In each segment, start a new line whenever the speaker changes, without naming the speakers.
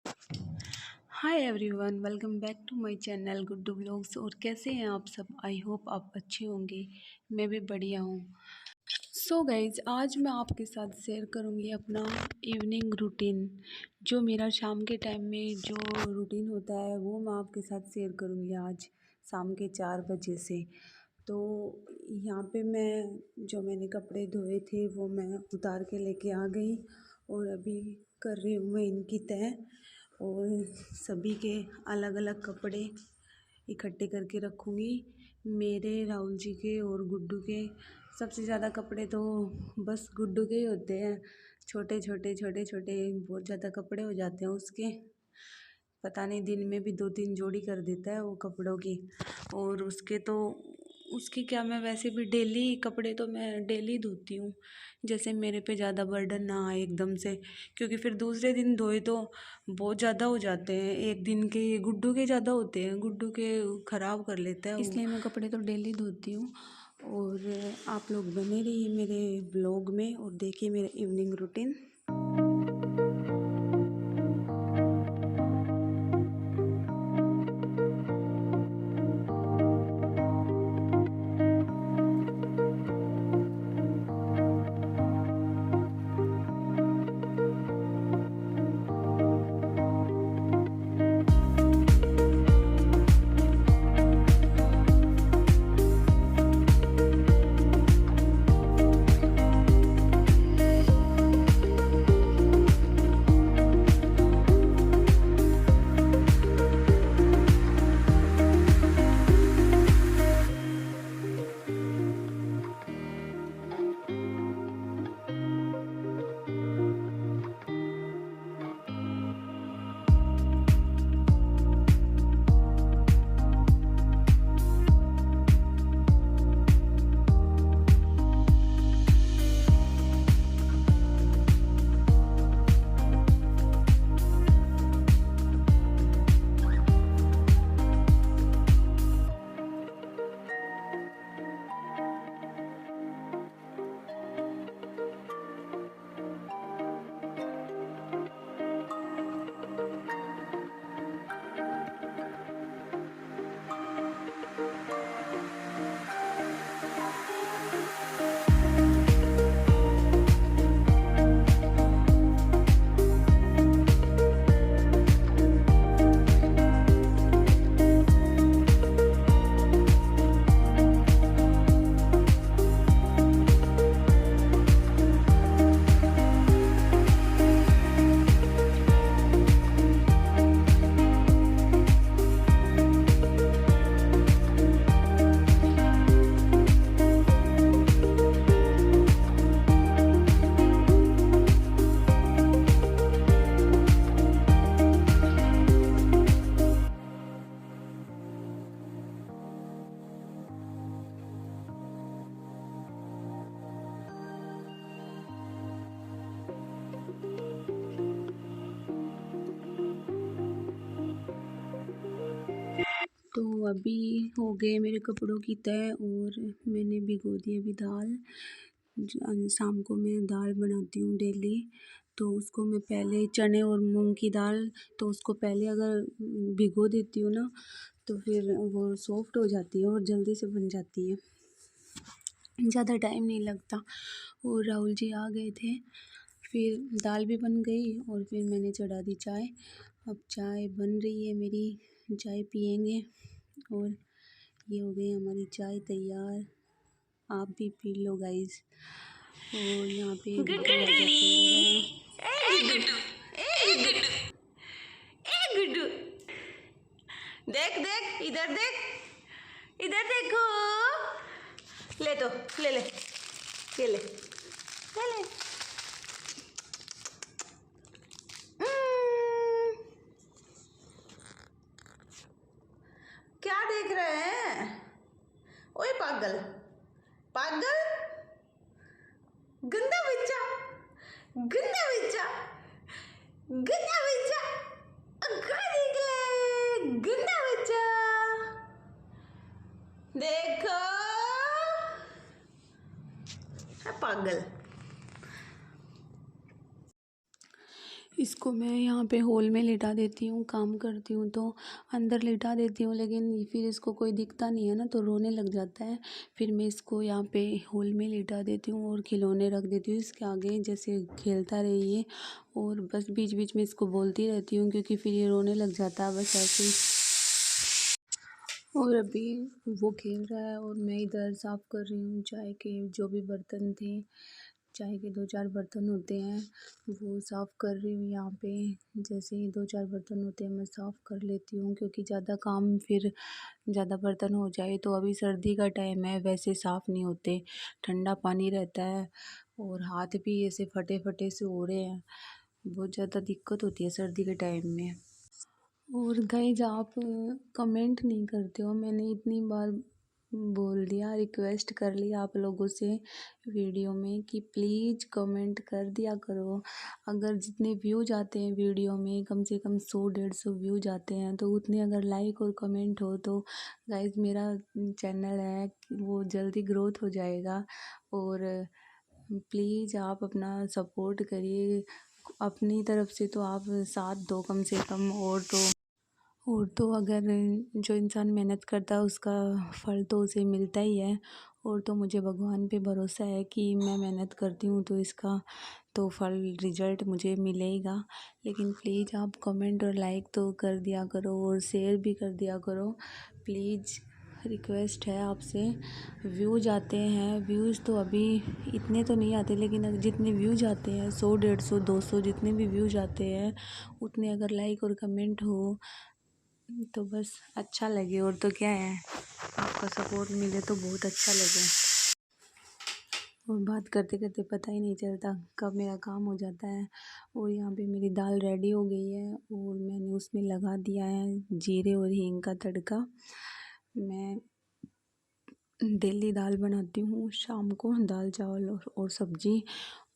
Hi everyone, welcome back to my channel Guddu blogs. और कैसे हैं आप सब? आई होप आप अच्छे होंगे। मैं भी बढ़िया हूँ। सो गाइज, आज मैं आपके साथ शेयर करूँगी अपना इवनिंग रूटीन। जो मेरा शाम के टाइम में जो रूटीन होता है वो मैं आपके साथ शेयर करूँगी आज शाम के 4 बजे से। तो यहाँ पे मैंने कपड़े धोए थे वो मैं उतार के लेके आ गई और अभी कर रही हूँ मैं इनकी तह। और सभी के अलग अलग कपड़े इकट्ठे करके रखूँगी। मेरे, राहुल जी के और गुड्डू के। सबसे ज़्यादा कपड़े तो बस गुड्डू के ही होते हैं। छोटे छोटे बहुत ज़्यादा कपड़े हो जाते हैं उसके। पता नहीं, दिन में भी 2-3 जोड़ी कर देता है वो कपड़ों की। और उसकी क्या, मैं वैसे भी डेली कपड़े तो मैं डेली धोती हूँ, जैसे मेरे पे ज़्यादा बर्डन ना आए एकदम से। क्योंकि फिर दूसरे दिन धोए तो बहुत ज़्यादा हो जाते हैं। एक दिन के गुड्डू के ज़्यादा होते हैं, गुड्डू के ख़राब कर लेता है वो। इसलिए मैं कपड़े तो डेली धोती हूँ। और आप लोग बने रहिए मेरे ब्लॉग में और देखिए मेरा इवनिंग रूटीन। तो अभी हो गए मेरे कपड़ों की तय और मैंने भिगो दी अभी दाल। शाम को मैं दाल बनाती हूँ डेली। तो उसको मैं पहले चने और मूंग की दाल, तो उसको पहले अगर भिगो देती हूँ ना तो फिर वो सॉफ्ट हो जाती है और जल्दी से बन जाती है, ज़्यादा टाइम नहीं लगता। और राहुल जी आ गए थे, फिर दाल भी बन गई और फिर मैंने चढ़ा दी चाय। अब चाय बन रही है मेरी, चाय पियेंगे। और ये हो गई हमारी चाय तैयार, आप भी पी लो गाइस। और यहाँ पे गुड्डू आ जाते हैं। ए गुड्डू, ए गुड्डू, ए गुड्डू, देख देख, इधर देख, इधर देखो। ले तो, ले ले, ये ले, ले ले। क्या देख रहे हैं? ओए पागल, पागल, गंदा बच्चा, गंदा बच्चा, गंदा बच्चा, गंदा बच्चा। देखो, है पागल। इसको मैं यहाँ पे हॉल में लिटा देती हूँ, काम करती हूँ तो अंदर लिटा देती हूँ, लेकिन फिर इसको कोई दिखता नहीं है ना तो रोने लग जाता है। फिर मैं इसको यहाँ पे हॉल में लिटा देती हूँ और खिलौने रख देती हूँ इसके आगे, जैसे खेलता रहे ये। और बस बीच बीच में इसको बोलती रहती हूँ क्योंकि फिर ये रोने लग जाता है बस ऐसे ही। और अभी वो खेल रहा है और मैं इधर साफ़ कर रही हूँ चाय के जो भी बर्तन थे, चाय के 2-4 बर्तन होते हैं वो साफ़ कर रही हूँ यहाँ पे। जैसे ही 2-4 बर्तन होते हैं मैं साफ़ कर लेती हूँ, क्योंकि ज़्यादा काम फिर ज़्यादा बर्तन हो जाए तो अभी सर्दी का टाइम है, वैसे साफ़ नहीं होते, ठंडा पानी रहता है और हाथ भी ऐसे फटे फटे से हो रहे हैं। बहुत ज़्यादा दिक्कत होती है सर्दी के टाइम में। और गाइज आप कमेंट नहीं करते हो, मैंने इतनी बार बोल दिया, रिक्वेस्ट कर लिया आप लोगों से वीडियो में कि प्लीज़ कमेंट कर दिया करो। अगर जितने व्यूज आते हैं वीडियो में, कम से कम 100-150 व्यूज आते हैं, तो उतने अगर लाइक और कमेंट हो तो गाइज मेरा चैनल है वो जल्दी ग्रोथ हो जाएगा। और प्लीज़ आप अपना सपोर्ट करिए, अपनी तरफ से तो आप साथ दो कम से कम। और तो अगर जो इंसान मेहनत करता है उसका फल तो उसे मिलता ही है। और तो मुझे भगवान पे भरोसा है कि मैं मेहनत करती हूँ तो इसका तो फल रिजल्ट मुझे मिलेगा। लेकिन प्लीज़ आप कमेंट और लाइक तो कर दिया करो और शेयर भी कर दिया करो प्लीज़, रिक्वेस्ट है आपसे। व्यूज़ आते हैं, व्यूज़ तो अभी इतने तो नहीं आते, लेकिन जितने व्यूज़ आते हैं 100-150-200 जितने भी व्यूज़ आते हैं, उतने अगर लाइक और कमेंट हो तो बस अच्छा लगे। और तो क्या है, आपका सपोर्ट मिले तो बहुत अच्छा लगे। और बात करते करते पता ही नहीं चलता कब मेरा काम हो जाता है। और यहाँ पे मेरी दाल रेडी हो गई है और मैंने उसमें लगा दिया है जीरे और हींग का तड़का। मैं डेली दाल बनाती हूँ शाम को, दाल चावल और सब्ज़ी,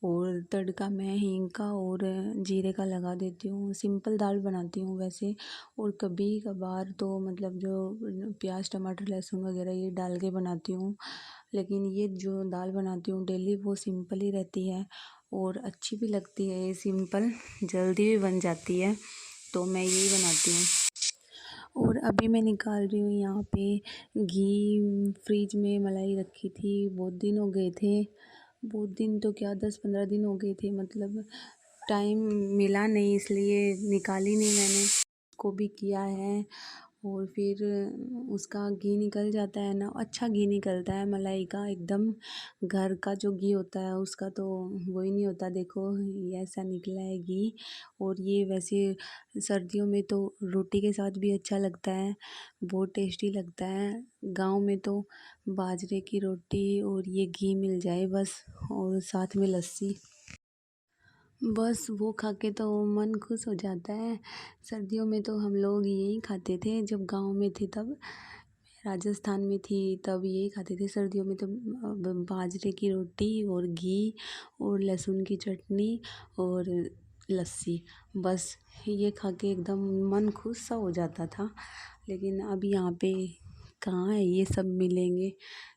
और तड़का मैं हींग का और जीरे का लगा देती हूँ। सिंपल दाल बनाती हूँ वैसे, और कभी कभार तो मतलब जो प्याज टमाटर लहसुन वगैरह ये डाल के बनाती हूँ। लेकिन ये जो दाल बनाती हूँ डेली वो सिंपल ही रहती है और अच्छी भी लगती है। ये सिंपल जल्दी भी बन जाती है तो मैं यही बनाती हूँ। और अभी मैं निकाल रही हूँ यहाँ पे घी, फ्रिज में मलाई रखी थी, बहुत दिन हो गए थे, बहुत दिन तो क्या 10-15 दिन हो गए थे, मतलब टाइम मिला नहीं इसलिए निकाली नहीं मैंने, को भी किया है। और फिर उसका घी निकल जाता है ना, अच्छा घी निकलता है मलाई का, एकदम घर का जो घी होता है उसका तो वही नहीं होता। देखो ये ऐसा निकला है घी। और ये वैसे सर्दियों में तो रोटी के साथ भी अच्छा लगता है, बहुत टेस्टी लगता है। गांव में तो बाजरे की रोटी और ये घी मिल जाए बस, और साथ में लस्सी, बस वो खा के तो मन खुश हो जाता है। सर्दियों में तो हम लोग यही खाते थे, जब गांव में थे तब, राजस्थान में थी तब यही खाते थे सर्दियों में तो, बाजरे की रोटी और घी और लहसुन की चटनी और लस्सी, बस ये खा के एकदम मन खुश सा हो जाता था। लेकिन अब यहाँ पे कहाँ है ये सब मिलेंगे,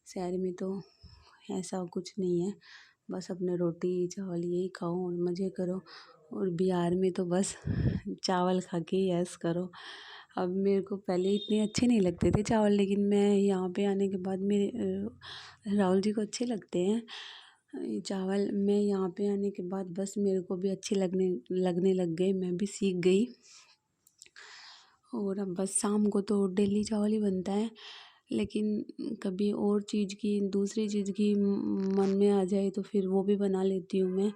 शहर में तो ऐसा कुछ नहीं है, बस अपने रोटी चावल यही खाओ और मज़े करो। और बिहार में तो बस चावल खा के ही ऐश करो। अब मेरे को पहले इतने अच्छे नहीं लगते थे चावल, लेकिन मैं यहाँ पे आने के बाद मेरे राहुल जी को अच्छे लगते हैं ये चावल। मैं यहाँ पे आने के बाद बस मेरे को भी अच्छे लगने लगने लग गए, मैं भी सीख गई। और अब बस शाम को तो डेली चावल ही बनता है, लेकिन कभी और चीज़ की, दूसरी चीज़ की मन में आ जाए तो फिर वो भी बना लेती हूँ मैं।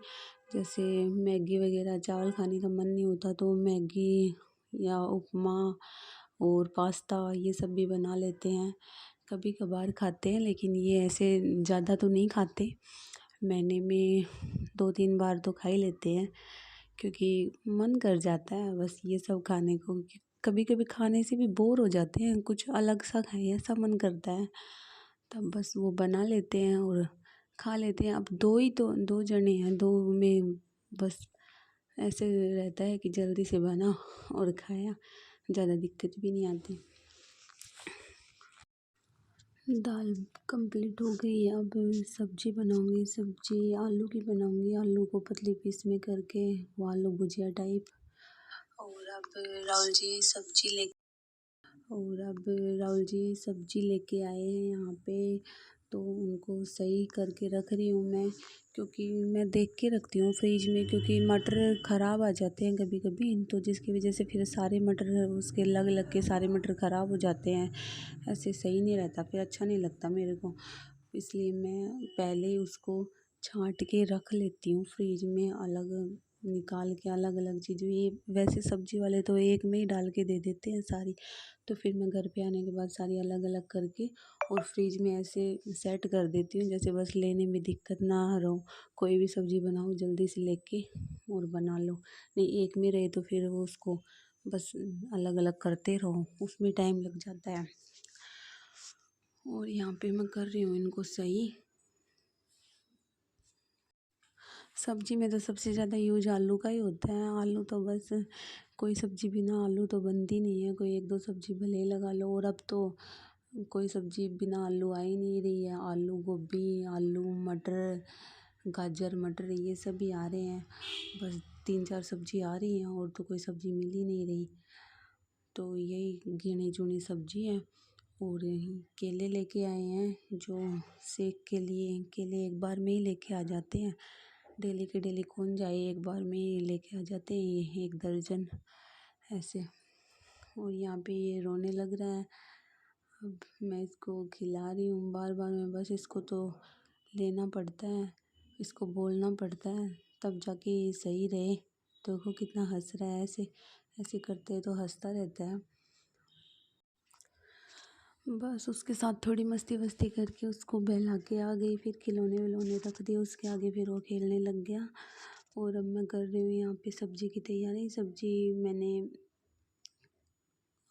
जैसे मैगी वगैरह, चावल खाने का मन नहीं होता तो मैगी या उपमा और पास्ता ये सब भी बना लेते हैं, कभी कभार खाते हैं। लेकिन ये ऐसे ज़्यादा तो नहीं खाते, महीने में 2-3 बार तो खा ही लेते हैं, क्योंकि मन कर जाता है बस ये सब खाने को। कभी कभी खाने से भी बोर हो जाते हैं, कुछ अलग सा खाएं ऐसा मन करता है, तब बस वो बना लेते हैं और खा लेते हैं। अब दो जने हैं, दो में बस ऐसे रहता है कि जल्दी से बना और खाया, ज़्यादा दिक्कत भी नहीं आती। दाल कंप्लीट हो गई। अब सब्जी बनाऊंगी। सब्जी आलू की बनाऊंगी। आलू को पतली पीस में करके वो आलू भुजिया टाइप। और अब राहुल जी सब्जी ले और अब राहुल जी सब्जी लेके आए हैं यहाँ पे, तो उनको सही करके रख रही हूँ मैं, क्योंकि मैं देख के रखती हूँ फ्रिज में, क्योंकि मटर ख़राब आ जाते हैं कभी कभी, तो जिसकी वजह से फिर सारे मटर उसके लग लग के सारे मटर ख़राब हो जाते हैं। ऐसे सही नहीं रहता, फिर अच्छा नहीं लगता मेरे को, इसलिए मैं पहले ही उसको छांट के रख लेती हूँ फ्रिज में, अलग निकाल के अलग अलग चीज़ें। ये वैसे सब्जी वाले तो एक में ही डाल के दे देते हैं सारी, तो फिर मैं घर पे आने के बाद सारी अलग अलग करके और फ्रिज में ऐसे सेट कर देती हूँ, जैसे बस लेने में दिक्कत ना हो। कोई भी सब्ज़ी बनाओ जल्दी से लेके और बना लो, नहीं एक में रहे तो फिर वो उसको बस अलग अलग करते रहो, उसमें टाइम लग जाता है। और यहाँ पे मैं कर रही हूँ इनको सही। सब्जी में तो सबसे ज़्यादा यूज आलू का ही होता है। आलू तो बस कोई सब्जी बिना आलू तो बनती नहीं है, कोई एक दो सब्जी भले ही लगा लो। और अब तो कोई सब्जी बिना आलू आ ही नहीं रही है। आलू गोभी, आलू मटर, गाजर मटर ये सब भी आ रहे हैं, बस 3-4 सब्जी आ रही हैं और तो कोई सब्जी मिल ही नहीं रही। तो यही गिनी चुनी सब्जी है। और यही केले लेके आए हैं, जो सेक के लिए केले एक बार में ही लेके आ जाते हैं। डेली के डेली कौन जाए, एक बार में ही लेके आ जाते हैं ये 1 दर्जन ऐसे। और यहाँ पे ये रोने लग रहा है। अब मैं इसको खिला रही हूँ बार बार, मैं बस इसको तो लेना पड़ता है, इसको बोलना पड़ता है, तब जाके ये सही रहे। देखो कितना हंस रहा है, ऐसे ऐसे करते तो हंसता रहता है। बस उसके साथ थोड़ी मस्ती वस्ती करके उसको बहला के आ गई, फिर खिलौने विलौने रख दिए उसके आगे, फिर वो खेलने लग गया। और अब मैं कर रही हूँ यहाँ पे सब्जी की तैयारी। सब्जी मैंने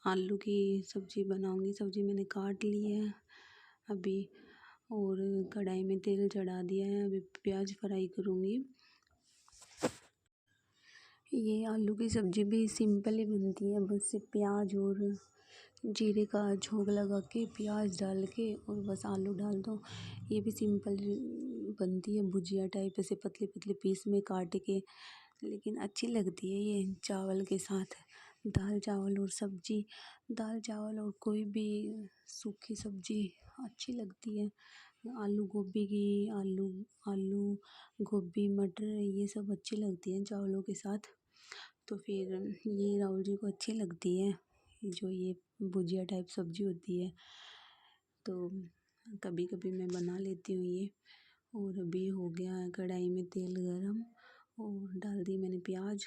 आलू की सब्जी बनाऊँगी। सब्जी मैंने काट ली है अभी, और कढ़ाई में तेल चढ़ा दिया है, अभी प्याज फ्राई करूँगी। ये आलू की सब्ज़ी भी सिंपल ही बनती है, बस से प्याज और जीरे का झोंक लगा के प्याज डाल के और बस आलू डाल दो। ये भी सिंपल बनती है भुजिया टाइप, ऐसे पतले पतले पीस में काट के, लेकिन अच्छी लगती है ये चावल के साथ। दाल चावल और सब्ज़ी, दाल चावल और कोई भी सूखी सब्ज़ी अच्छी लगती है। आलू गोभी की आलू आलू गोभी मटर ये सब अच्छी लगती हैं चावलों के साथ। तो फिर ये राहुल जी को अच्छी लगती है, जो ये भुजिया टाइप सब्ज़ी होती है, तो कभी कभी मैं बना लेती हूँ ये। और अभी हो गया है कढ़ाई में तेल गरम और डाल दी मैंने प्याज।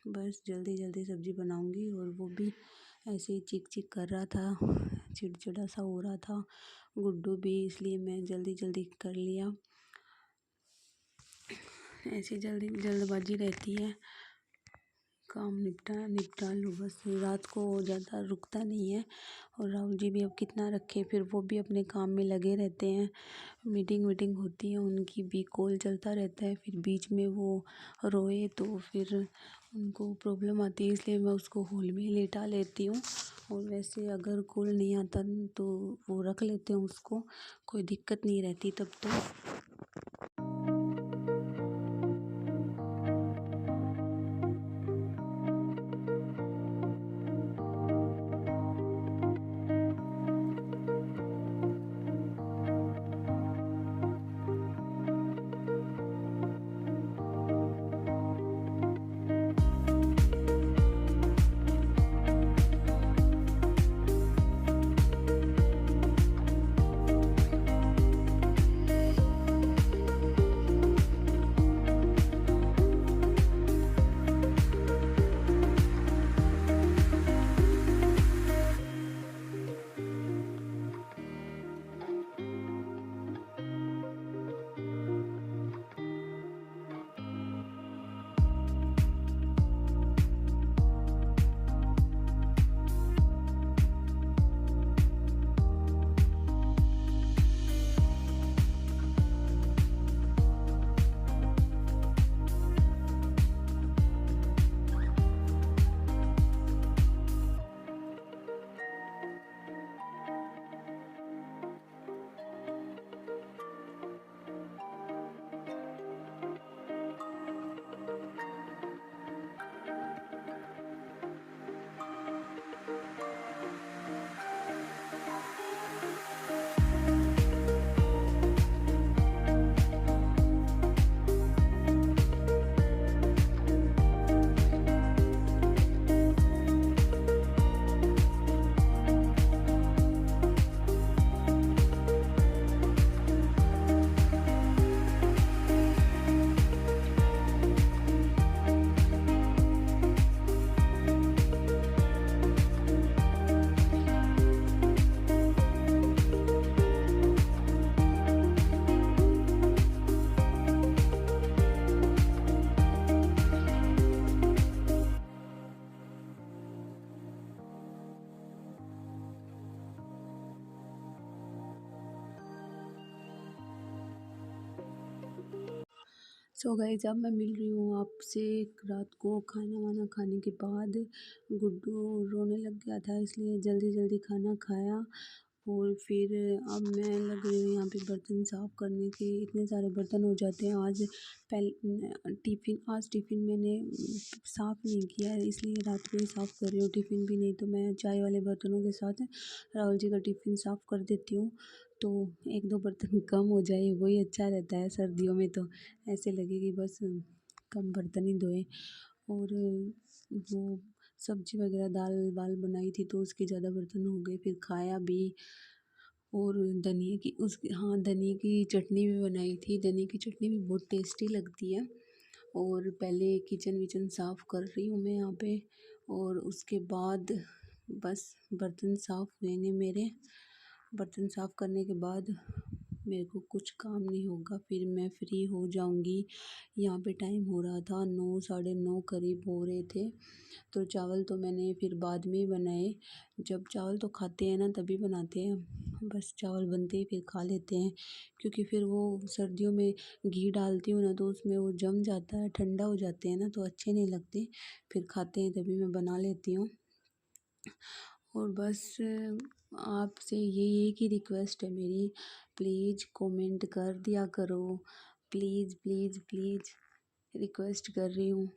बस जल्दी जल्दी सब्ज़ी बनाऊँगी, और वो भी ऐसे ही चिक चिक कर रहा था, चिड़चिड़ा सा हो रहा था गुड्डू भी, इसलिए मैं जल्दी जल्दी कर लिया। ऐसे जल्दी जल्दबाजी रहती है, काम निपटा लो बस, रात को ज़्यादा रुकता नहीं है। और राहुल जी भी अब कितना रखे, फिर वो भी अपने काम में लगे रहते हैं। मीटिंग होती है उनकी भी, कॉल चलता रहता है, फिर बीच में वो रोए तो फिर उनको प्रॉब्लम आती है, इसलिए मैं उसको हॉल में लेटा लेती हूँ। और वैसे अगर कॉल नहीं आता तो वो रख लेते हैं उसको, कोई दिक्कत नहीं रहती तब तो। सो गाइस अब मैं मिल रही हूँ आपसे। रात को खाना वाना खाने के बाद गुड्डू रोने लग गया था, इसलिए जल्दी जल्दी खाना खाया और फिर अब मैं लग रही हूँ यहाँ पे बर्तन साफ़ करने के। इतने सारे बर्तन हो जाते हैं। आज टिफ़िन मैंने साफ़ नहीं किया है, इसलिए रात को ही साफ़ कर रही हूँ टिफ़िन भी। नहीं तो मैं चाय वाले बर्तनों के साथ राहुल जी का टिफ़िन साफ़ कर देती हूँ, तो एक दो बर्तन कम हो जाए, वही अच्छा रहता है। सर्दियों में तो ऐसे लगे कि बस कम बर्तन ही धोए। और वो सब्ज़ी वगैरह दाल वाल बनाई थी तो उसके ज़्यादा बर्तन हो गए, फिर खाया भी। और धनिए की चटनी भी बनाई थी। धनिए की चटनी भी बहुत टेस्टी लगती है। और पहले किचन विचन साफ़ कर रही हूँ मैं यहाँ पे, और उसके बाद बस बर्तन साफ़ हुएंगे मेरे। बर्तन साफ़ करने के बाद मेरे को कुछ काम नहीं होगा, फिर मैं फ्री हो जाऊँगी। यहाँ पे टाइम हो रहा था 9 साढ़े 9 करीब हो रहे थे। तो चावल तो मैंने फिर बाद में ही बनाए। जब चावल तो खाते हैं ना तभी बनाते हैं, बस चावल बनते ही फिर खा लेते हैं। क्योंकि फिर वो सर्दियों में घी डालती हूँ ना तो उसमें वो जम जाता है, ठंडा हो जाते हैं ना तो अच्छे नहीं लगते। फिर खाते हैं तभी मैं बना लेती हूँ। और बस आपसे यही एक ही रिक्वेस्ट है मेरी, प्लीज़ कमेंट कर दिया करो। प्लीज़ प्लीज़ प्लीज़ रिक्वेस्ट कर रही हूँ।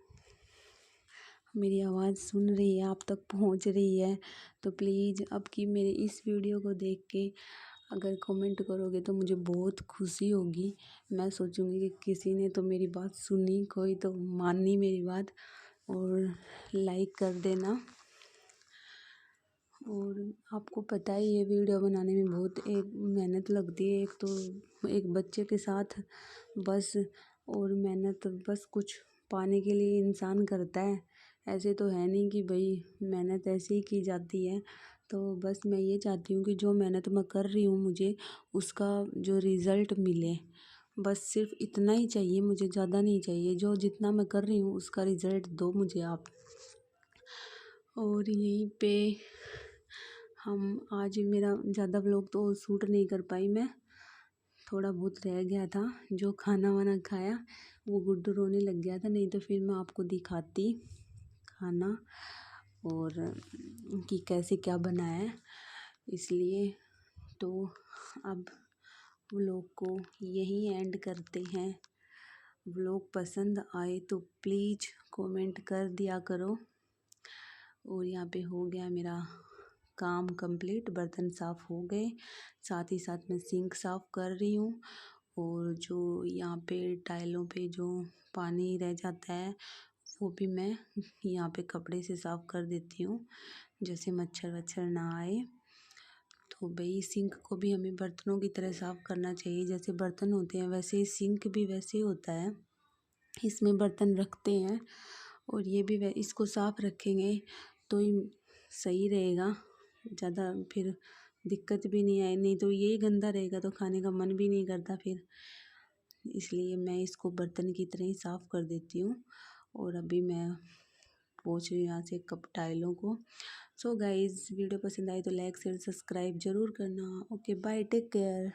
मेरी आवाज़ सुन रही है, आप तक पहुँच रही है तो प्लीज़ अब की मेरे इस वीडियो को देख के अगर कमेंट करोगे तो मुझे बहुत खुशी होगी। मैं सोचूंगी कि किसी ने तो मेरी बात सुनी, कोई तो मानी मेरी बात। और लाइक कर देना। और आपको पता ही है वीडियो बनाने में बहुत एक मेहनत लगती है। एक तो एक बच्चे के साथ बस, और मेहनत बस कुछ पाने के लिए इंसान करता है। ऐसे तो है नहीं कि भाई मेहनत ऐसे ही की जाती है। तो बस मैं ये चाहती हूँ कि जो मेहनत मैं कर रही हूँ मुझे उसका जो रिज़ल्ट मिले, बस सिर्फ इतना ही चाहिए मुझे, ज़्यादा नहीं चाहिए। जो जितना मैं कर रही हूँ उसका रिज़ल्ट दो मुझे आप। और यहीं पे हम आज मेरा ज़्यादा व्लॉग तो शूट नहीं कर पाई मैं, थोड़ा बहुत रह गया था। जो खाना वाना खाया वो गुड्डू रोने लग गया था, नहीं तो फिर मैं आपको दिखाती खाना और कि कैसे क्या बनाया है। इसलिए तो अब व्लॉग को यहीं एंड करते हैं। व्लॉग पसंद आए तो प्लीज़ कमेंट कर दिया करो। और यहाँ पे हो गया मेरा काम कंप्लीट, बर्तन साफ़ हो गए, साथ ही साथ मैं सिंक साफ़ कर रही हूँ। और जो यहाँ पे टाइलों पे जो पानी रह जाता है वो भी मैं यहाँ पे कपड़े से साफ़ कर देती हूँ, जैसे मच्छर वच्छर ना आए। तो भाई सिंक को भी हमें बर्तनों की तरह साफ़ करना चाहिए। जैसे बर्तन होते हैं वैसे ही सिंक भी वैसे ही होता है, इसमें बर्तन रखते हैं और ये भी इसको साफ़ रखेंगे तो ही सही रहेगा। ज़्यादा फिर दिक्कत भी नहीं आए, नहीं तो यही गंदा रहेगा तो खाने का मन भी नहीं करता फिर। इसलिए मैं इसको बर्तन की तरह ही साफ़ कर देती हूँ। और अभी मैं पोंछ रही हूँ यहाँ से कप टाइलों को। सो गाइज़ वीडियो पसंद आए तो लाइक शेयर सब्सक्राइब ज़रूर करना। Okay bye, take care.